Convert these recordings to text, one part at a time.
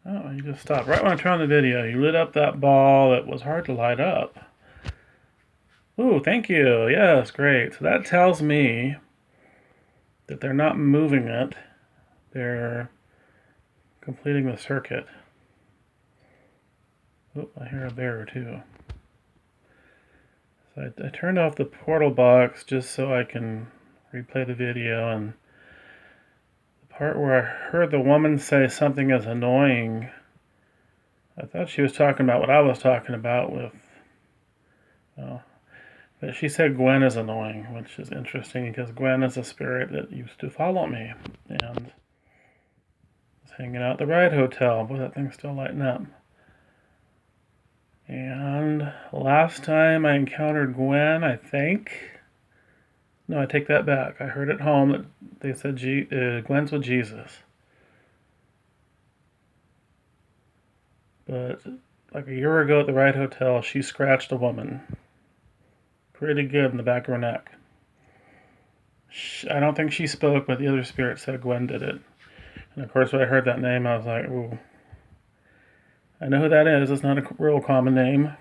Oh, you just stopped. Right when I turned on the video, you lit up that ball that was hard to light up. Ooh, thank you. Yes, great. So that tells me that they're not moving it. They're completing the circuit. Oh, I hear a bear too. So I turned off the portal box just so I can replay the video, and the part where I heard the woman say something is annoying, I thought she was talking about what I was talking about with, well, but she said Gwen is annoying, which is interesting because Gwen is a spirit that used to follow me and was hanging out at the Ride Hotel. Boy, that thing's still lighting up. And last time I encountered Gwen, I think. No, I take that back. I heard at home that they said Gwen's with Jesus. But like a year ago at the Ride Hotel, she scratched a woman pretty good in the back of her neck. I don't think she spoke, but the other spirit said Gwen did it. And of course, when I heard that name, I was like, ooh, I know who that is. It's not a real common name.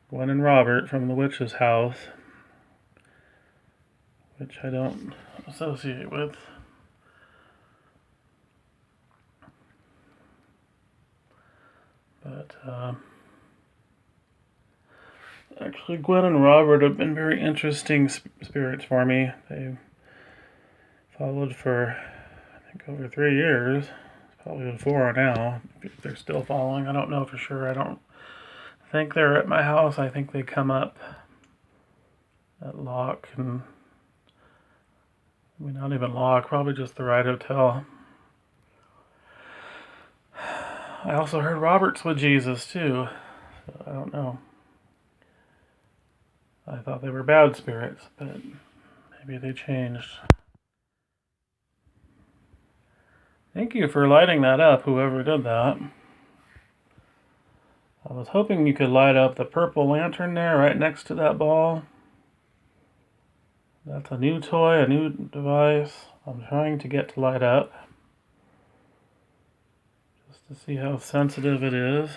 Gwen and Robert from the witch's house, which I don't associate with. But actually, Gwen and Robert have been very interesting spirits for me. They followed for, I think, over 3 years. Probably been 4 now. If they're still following, I don't know for sure. I don't think they're at my house. I think they come up at Lock, and I mean, not even Lock, probably just the Ride Hotel. I also heard Robert's with Jesus too. So I don't know. I thought they were bad spirits, but maybe they changed. Thank you for lighting that up, whoever did that. I was hoping you could light up the purple lantern there right next to that ball. That's a new toy, a new device I'm trying to get to light up, just to see how sensitive it is.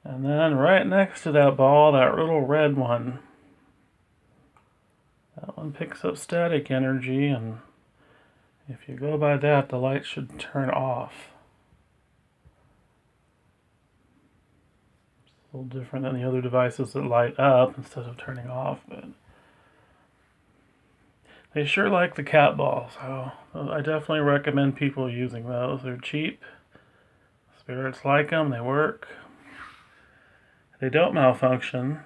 And then right next to that ball, that little red one. That one picks up static energy, and if you go by that, the light should turn off. It's a little different than the other devices that light up instead of turning off, but they sure like the cat balls, so I definitely recommend people using those. They're cheap. Spirits like them. They work. They don't malfunction.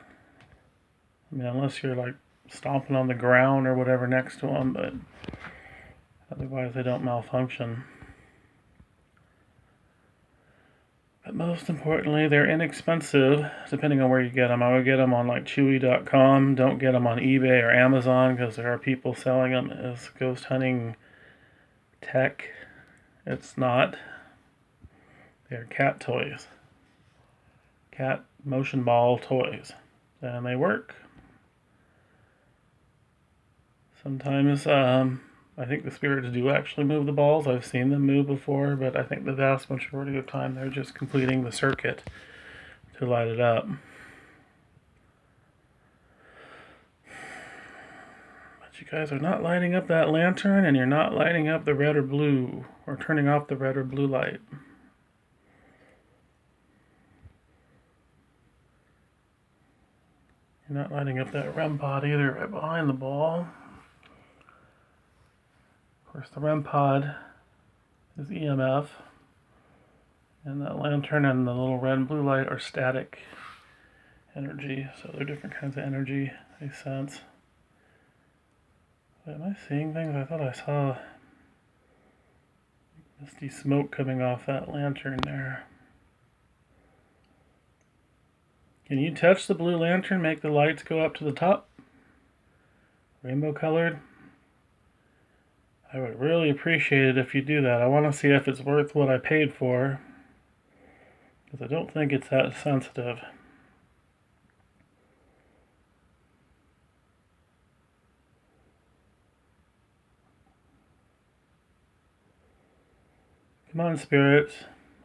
I mean, unless you're like stomping on the ground or whatever next to them, but otherwise they don't malfunction. But most importantly, they're inexpensive depending on where you get them. I would get them on like Chewy.com. Don't get them on eBay or Amazon because there are people selling them as ghost hunting tech. It's not. They're cat toys. Cat motion ball toys. And they work. Sometimes I think the spirits do actually move the balls. I've seen them move before, but I think the vast majority of the time they're just completing the circuit to light it up. But you guys are not lighting up that lantern, and you're not lighting up the red or blue, or turning off the red or blue light. You're not lighting up that REM pod either, right behind the ball. Of course, the REM pod is EMF, and that lantern and the little red and blue light are static energy, so they're different kinds of energy they sense. Wait, am I seeing things? I thought I saw misty smoke coming off that lantern there. Can you touch the blue lantern, make the lights go up to the top? Rainbow colored? I would really appreciate it if you do that. I want to see if it's worth what I paid for, because I don't think it's that sensitive. Come on, spirits.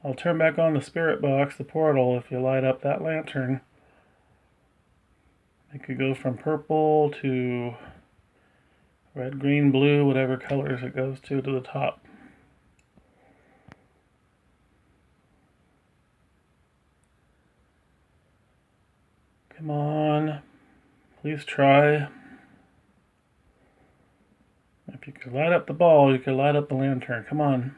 I'll turn back on the spirit box, the portal, if you light up that lantern. It could go from purple to red, green, blue, whatever colors it goes to the top. Come on. Please try. If you could light up the ball, you could light up the lantern. Come on.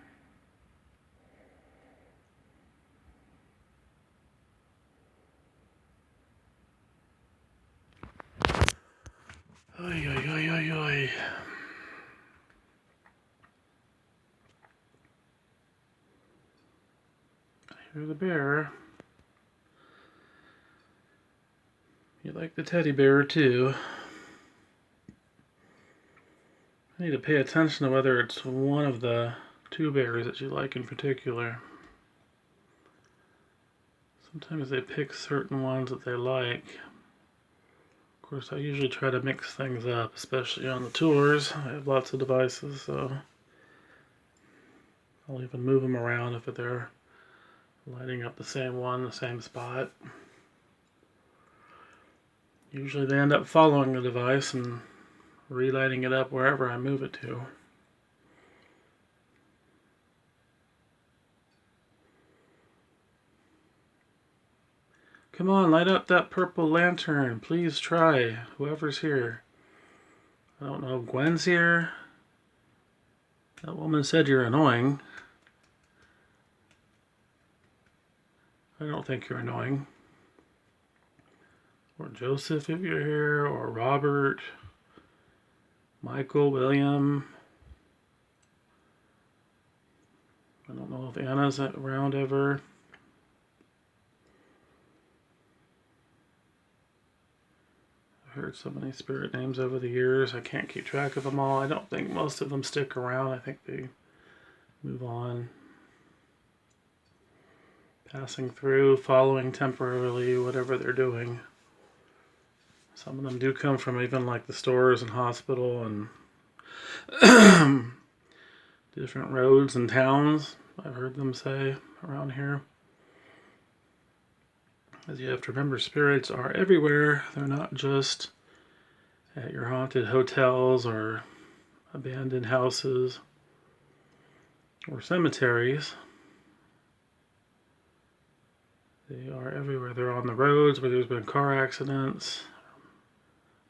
Oy, oy, oy, oy, oy. I hear the bear. You like the teddy bear too. I need to pay attention to whether it's one of the two bears that you like in particular. Sometimes they pick certain ones that they like. Of course, I usually try to mix things up, especially on the tours. I have lots of devices, so I'll even move them around if they're lighting up the same one, the same spot. Usually they end up following the device and relighting it up wherever I move it to. Come on, light up that purple lantern. Please try, whoever's here. I don't know if Gwen's here. That woman said you're annoying. I don't think you're annoying. Or Joseph if you're here, or Robert, Michael, William. I don't know if Anna's around ever. I've heard so many spirit names over the years, I can't keep track of them all. I don't think most of them stick around. I think they move on. Passing through, following temporarily, whatever they're doing. Some of them do come from even like the stores and hospital and different roads and towns, I've heard them say around here. As you have to remember, spirits are everywhere. They're not just at your haunted hotels or abandoned houses or cemeteries. They are everywhere. They're on the roads where there's been car accidents,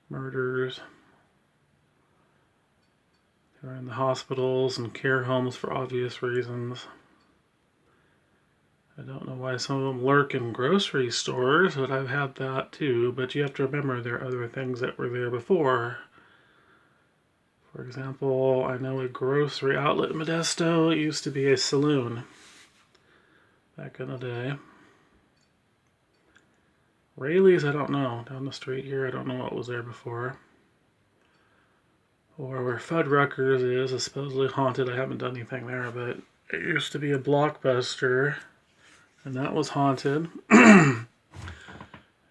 murders. They're in the hospitals and care homes for obvious reasons. I don't know why some of them lurk in grocery stores, but I've had that too. But you have to remember there are other things that were there before. For example, I know a grocery outlet in Modesto, it used to be a saloon back in the day. Rayleigh's, I don't know. Down the street here, I don't know what was there before. Or where Fuddruckers is supposedly haunted. I haven't done anything there, but it used to be a Blockbuster, and that was haunted. And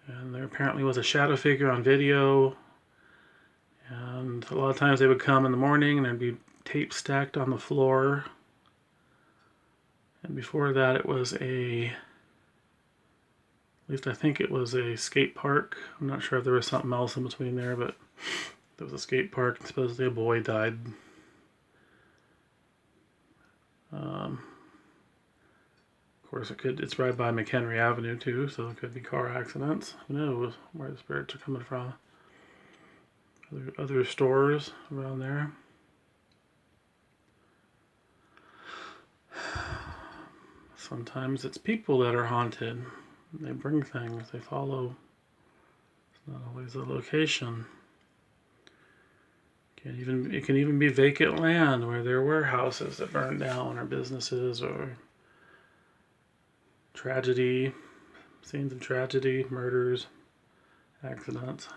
there apparently was a shadow figure on video. And a lot of times they would come in the morning and there'd be tape stacked on the floor. And before that it was at least I think it was a skate park. I'm not sure if there was something else in between there, but there was a skate park and supposedly a boy died. Of course, it's right by McHenry Avenue too, so it could be car accidents. Who knows where the spirits are coming from? Other stores around there. Sometimes it's people that are haunted. They bring things, they follow. It's not always the location. It can even be vacant land where there were houses that burned down, or businesses, or tragedy, scenes of tragedy, murders, accidents.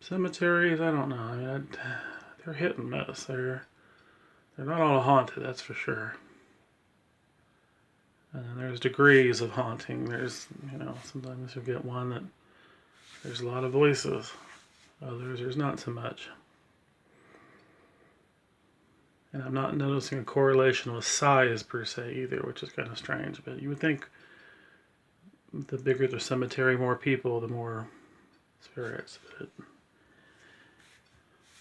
Cemeteries, I don't know. I mean, they're hit and miss. They're not all haunted, that's for sure. And then there's degrees of haunting. There's, sometimes you'll get one that there's a lot of voices. Others, there's not so much. And I'm not noticing a correlation with size per se either, which is kind of strange. But you would think the bigger the cemetery, more people, the more spirits. But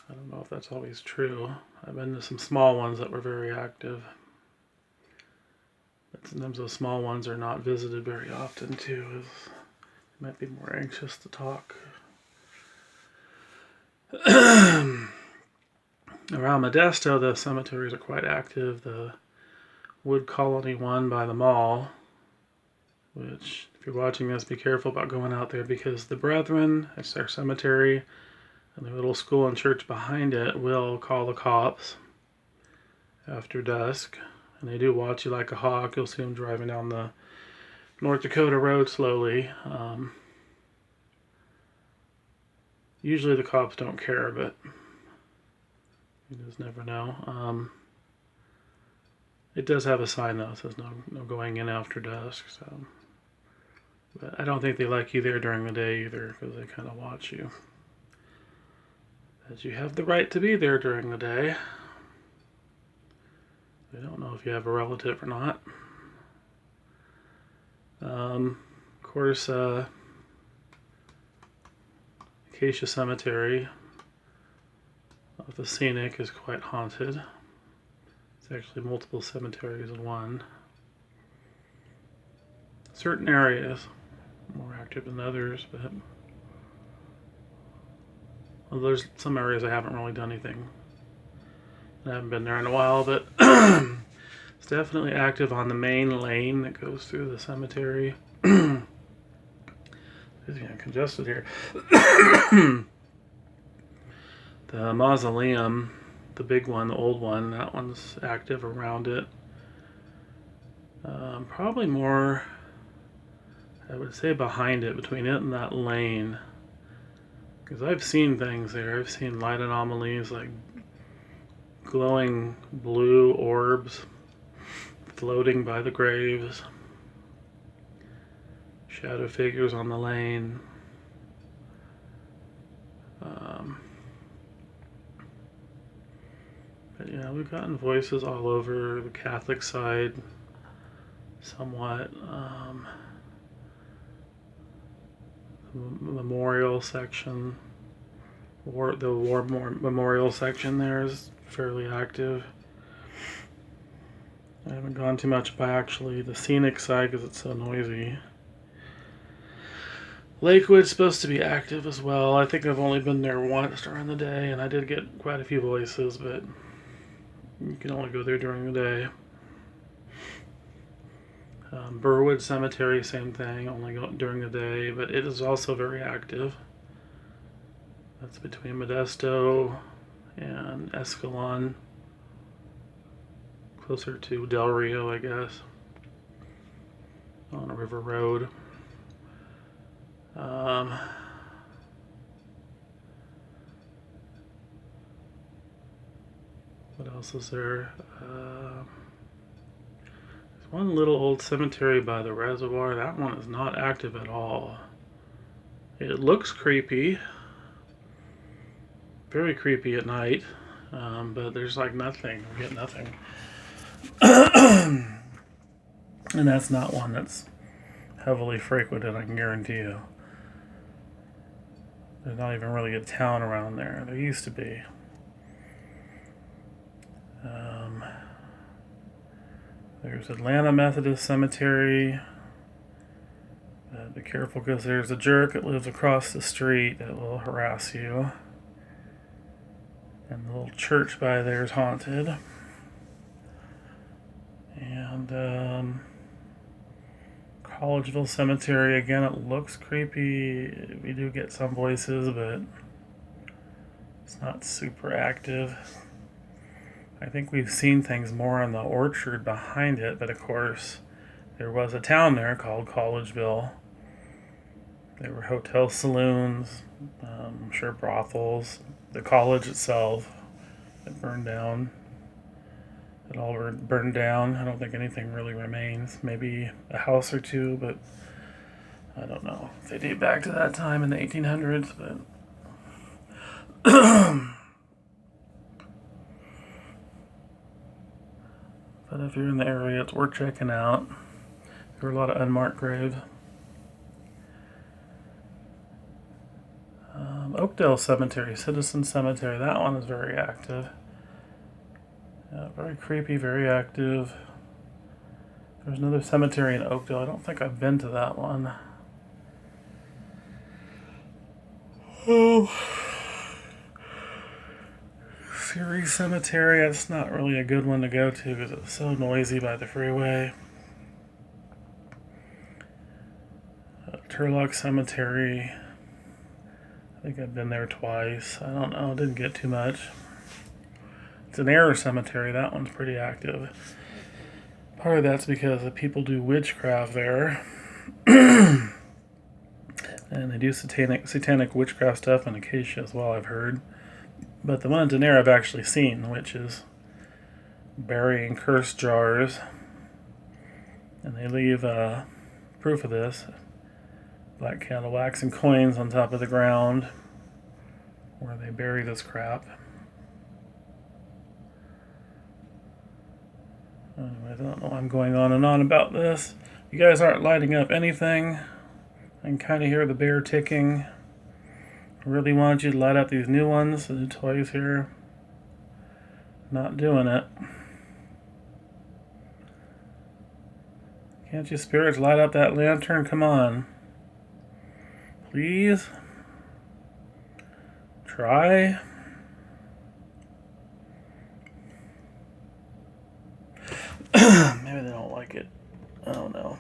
I don't know if that's always true. I've been to some small ones that were very active. But sometimes those small ones are not visited very often too. They might be more anxious to talk. Around Modesto, the cemeteries are quite active. The Wood Colony one by the mall, which, if you're watching this, be careful about going out there, because the Brethren, it's their cemetery, and the little school and church behind it will call the cops after dusk. And they do watch you like a hawk. You'll see them driving down the North Dakota road slowly. Usually the cops don't care, but you just never know. It does have a sign though, it says no going in after dusk. So, but I don't think they like you there during the day either, because they kind of watch you. As you have the right to be there during the day. They don't know if you have a relative or not. Of course, Acacia Cemetery of the Scenic is quite haunted. It's actually multiple cemeteries in one. Certain areas more active than others, but well, there's some areas I haven't really done anything. I haven't been there in a while, but it's definitely active on the main lane that goes through the cemetery. Excuse me, I'm congested here. The mausoleum, the big one, the old one, that one's active around it. Probably more, I would say, behind it, between it and that lane. Because I've seen things there. I've seen light anomalies, like glowing blue orbs floating by the graves. Shadow figures on the lane. But yeah, we've gotten voices all over the Catholic side, somewhat. The memorial section, the war memorial section there is fairly active. I haven't gone too much by actually the scenic side because it's so noisy. Lakewood's supposed to be active as well. I think I've only been there once during the day, and I did get quite a few voices, but you can only go there during the day. Burwood Cemetery, same thing, only go during the day, but it is also very active. That's between Modesto and Escalon, closer to Del Rio, I guess, on a river road. What else is there? There's one little old cemetery by the reservoir. That one is not active at all. It looks creepy. Very creepy at night. But there's like nothing. We get nothing. And that's not one that's heavily frequented, I can guarantee you. There's not even really a town around there. There used to be. There's Atlanta Methodist Cemetery. Be careful, because there's a jerk that lives across the street that will harass you. And the little church by there is haunted. And Collegeville Cemetery, again, it looks creepy. We do get some voices, but it's not super active. I think we've seen things more in the orchard behind it, but of course, there was a town there called Collegeville. There were hotel saloons, I'm sure brothels. The college itself, it burned down. It all burned down. I don't think anything really remains. Maybe a house or two, but I don't know if they date back to that time in the 1800s, but But if you're in the area, it's worth checking out. There are a lot of unmarked graves. Oakdale Cemetery, Citizen Cemetery. That one is very active. Yeah, very creepy, very active. There's another cemetery in Oakdale. I don't think I've been to that one. Oh. Fury Cemetery, that's not really a good one to go to because it's so noisy by the freeway. Turlock Cemetery, I think I've been there twice. I don't know, didn't get too much. It's an error cemetery, that one's pretty active. Part of that's because the people do witchcraft there. And they do satanic witchcraft stuff in Acacia as well, I've heard. But the one in Denair I've actually seen, which is burying cursed jars. And they leave proof of this. Black candle wax and coins on top of the ground where they bury this crap. Anyways, I don't know why I'm going on and on about this. You guys aren't lighting up anything. I can kind of hear the bear ticking. I really wanted you to light up these new ones, the new toys here. Not doing it. Can't you spirits light up that lantern? Come on. Please. Try. Maybe they don't like it. I don't know.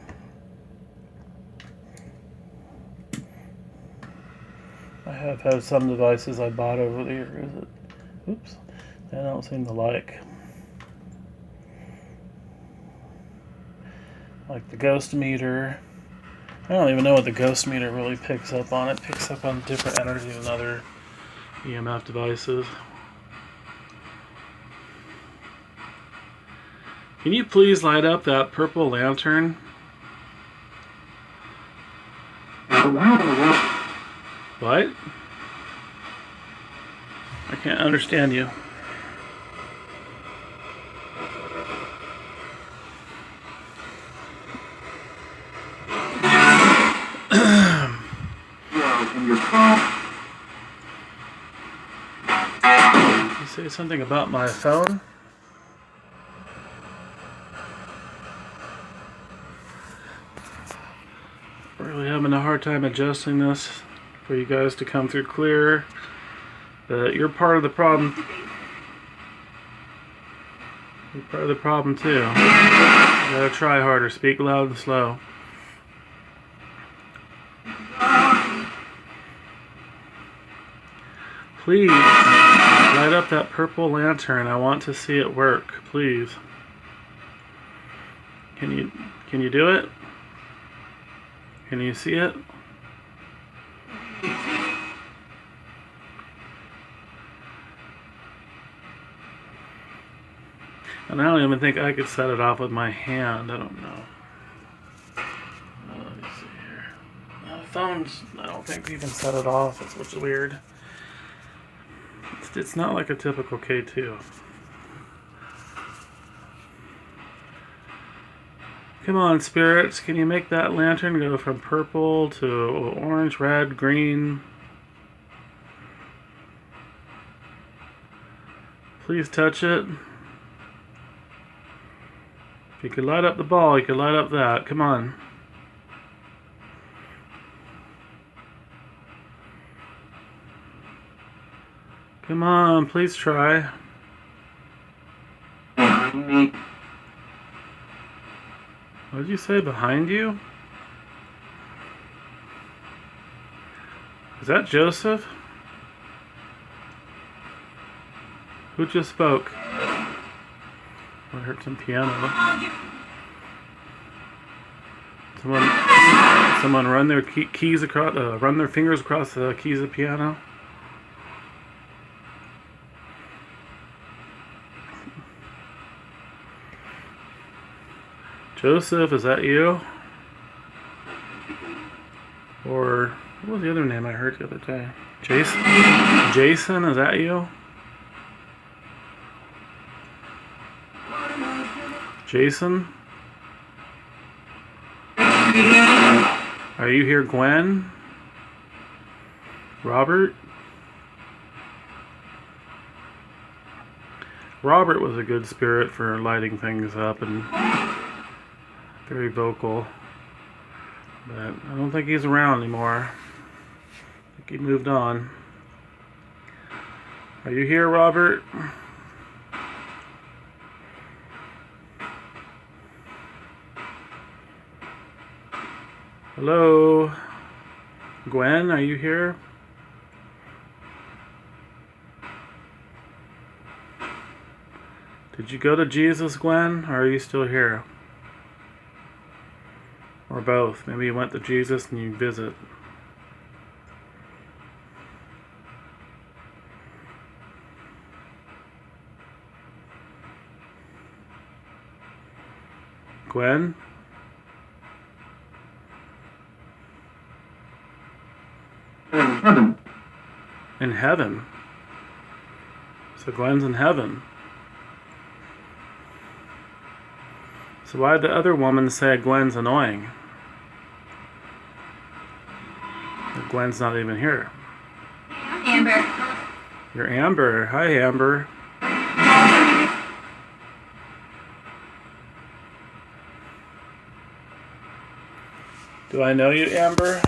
I have had some devices I bought over the years that, oops, they don't seem to like. Like the ghost meter. I don't even know what the ghost meter really picks up on. It picks up on different energy than other EMF devices. Can you please light up that purple lantern? What? I can't understand you. You say something about my phone? Really having a hard time adjusting this for you guys to come through clear. But you're part of the problem. You're part of the problem too. You gotta try harder. Speak loud and slow. Please light up that purple lantern. I want to see it work. Please. Can you do it? Can you see it? And I don't even think I could set it off with my hand. I don't know. Let me see here. Phones, I don't think you can set it off, which is weird. It's not like a typical K2. Come on, spirits. Can you make that lantern go from purple to orange, red, green? Please touch it. If you could light up the ball, you could light up that. Come on. Come on, please try. What did you say, behind you? Is that Joseph? Who just spoke? I heard some piano. Someone run their keys across, run their fingers across the keys of the piano. Joseph, is that you? Or what was the other name I heard the other day? Jason? Jason, is that you? Jason? Are you here, Gwen? Robert? Robert was a good spirit for lighting things up and very vocal. But I don't think he's around anymore. I think he moved on. Are you here, Robert? Hello? Gwen, are you here? Did you go to Jesus, Gwen, or are you still here? Or both? Maybe you went to Jesus and you visit. Gwen? In heaven. In heaven? So Gwen's in heaven. So why did the other woman say Gwen's annoying? Gwen's not even here. Amber. You're Amber. Hi, Amber. Do I know you, Amber?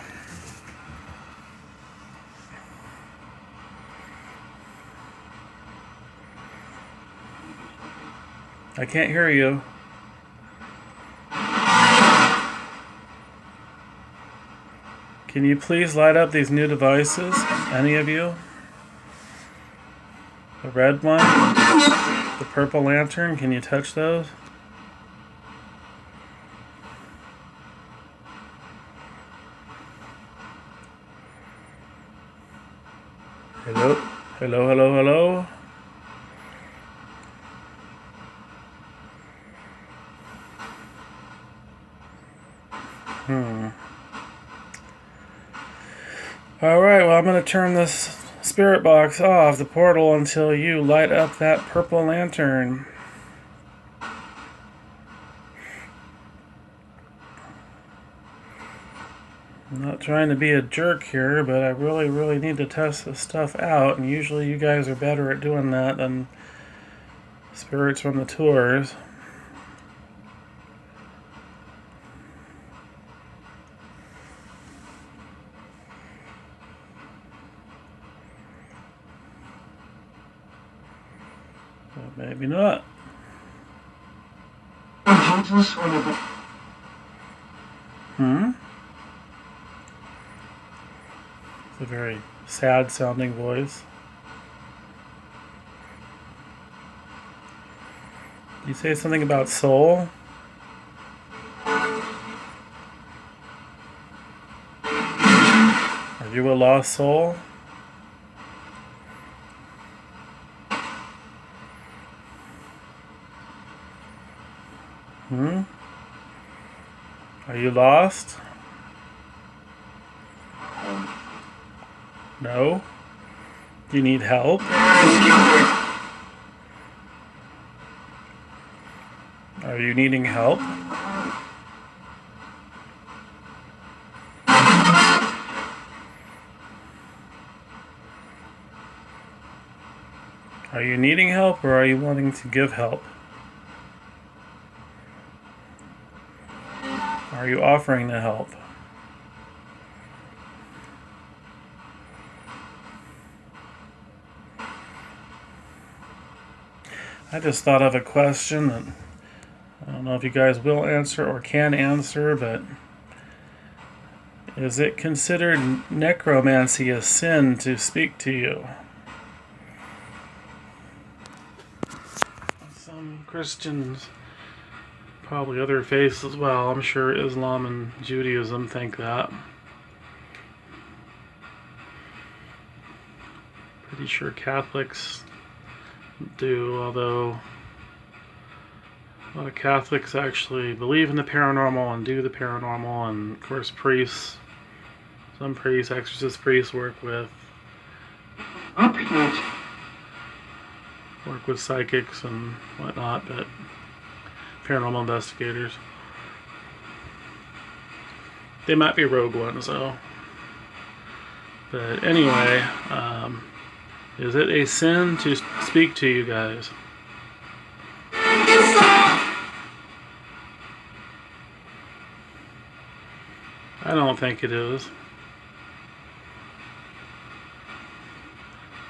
I can't hear you. Can you please light up these new devices? Any of you? The red one? The purple lantern? Can you touch those? Hello? Hello, hello, hello? Alright, well, I'm going to turn this spirit box off, the portal, until you light up that purple lantern. I'm not trying to be a jerk here, but I really need to test this stuff out, and usually you guys are better at doing that than spirits from the tours. But maybe not. It's a very sad sounding voice. You say something about soul? Are you a lost soul? Are you lost? No? Do you need help? Are you needing help? Are you needing help, or are you wanting to give help? Are you offering to help? I just thought of a question that I don't know if you guys will answer or can answer, but is it considered necromancy a sin to speak to you? Some Christians, probably other faiths as well, I'm sure Islam and Judaism think that. Pretty sure Catholics do, although a lot of Catholics actually believe in the paranormal and do the paranormal, and of course priests, some priests, exorcist priests work with psychics and whatnot, but paranormal investigators. They might be rogue ones, though. But anyway, is it a sin to speak to you guys? I don't think it is.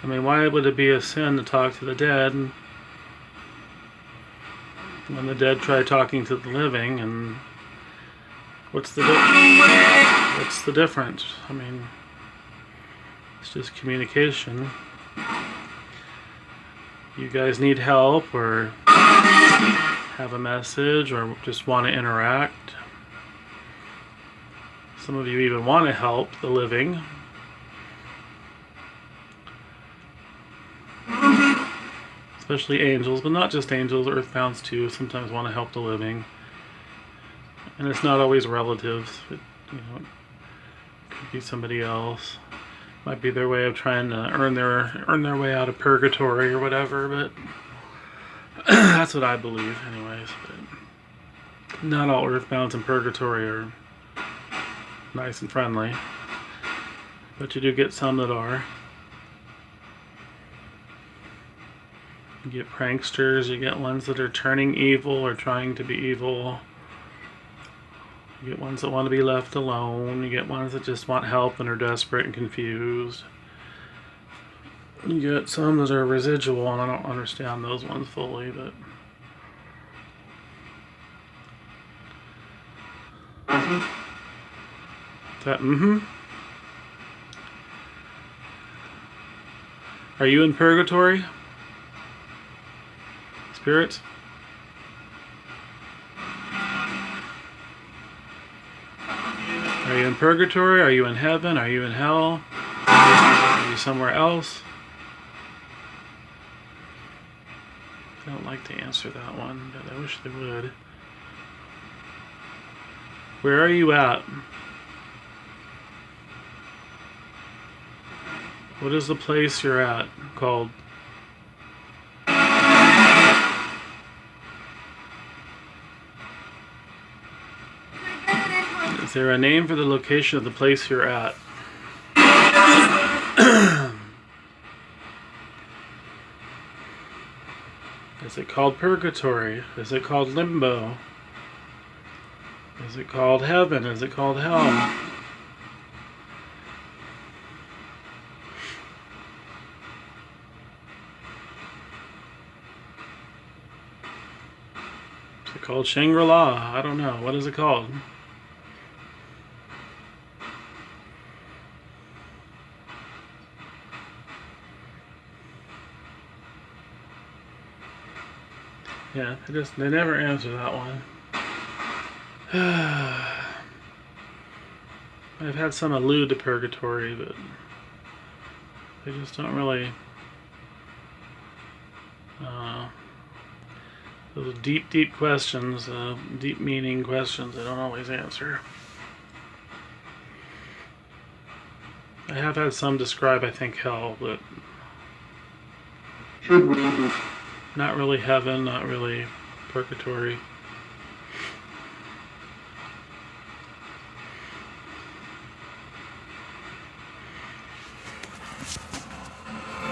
I mean, why would it be a sin to talk to the dead when the dead try talking to the living? And what's the difference? I mean, it's just communication. You guys need help, or have a message, or just want to interact. Some of you even want to help the living. Especially angels, but not just angels, earthbounds too sometimes want to help the living. And it's not always relatives. It could be somebody else. Might be their way of trying to earn their way out of purgatory or whatever, but that's what I believe anyways. But not all earthbounds in purgatory are nice and friendly. But you do get some that are. You get pranksters, you get ones that are turning evil or trying to be evil. You get ones that want to be left alone. You get ones that just want help and are desperate and confused. You get some that are residual, and I don't understand those ones fully, but... Are you in purgatory? Spirits? Are you in purgatory? Are you in heaven? Are you in hell? Are you somewhere else? I don't like to answer that one, but I wish they would. Where are you at? What is the place you're at called? Is there a name for the location of the place you're at? Is it called purgatory? Is it called limbo? Is it called heaven? Is it called hell? Is it called Shangri-La? I don't know. What is it called? Yeah, they never answer that one. I've had some allude to purgatory, but they just don't really... those deep questions, deep meaning questions, they don't always answer. I have had some describe, I think, hell, but... not really heaven, not really purgatory.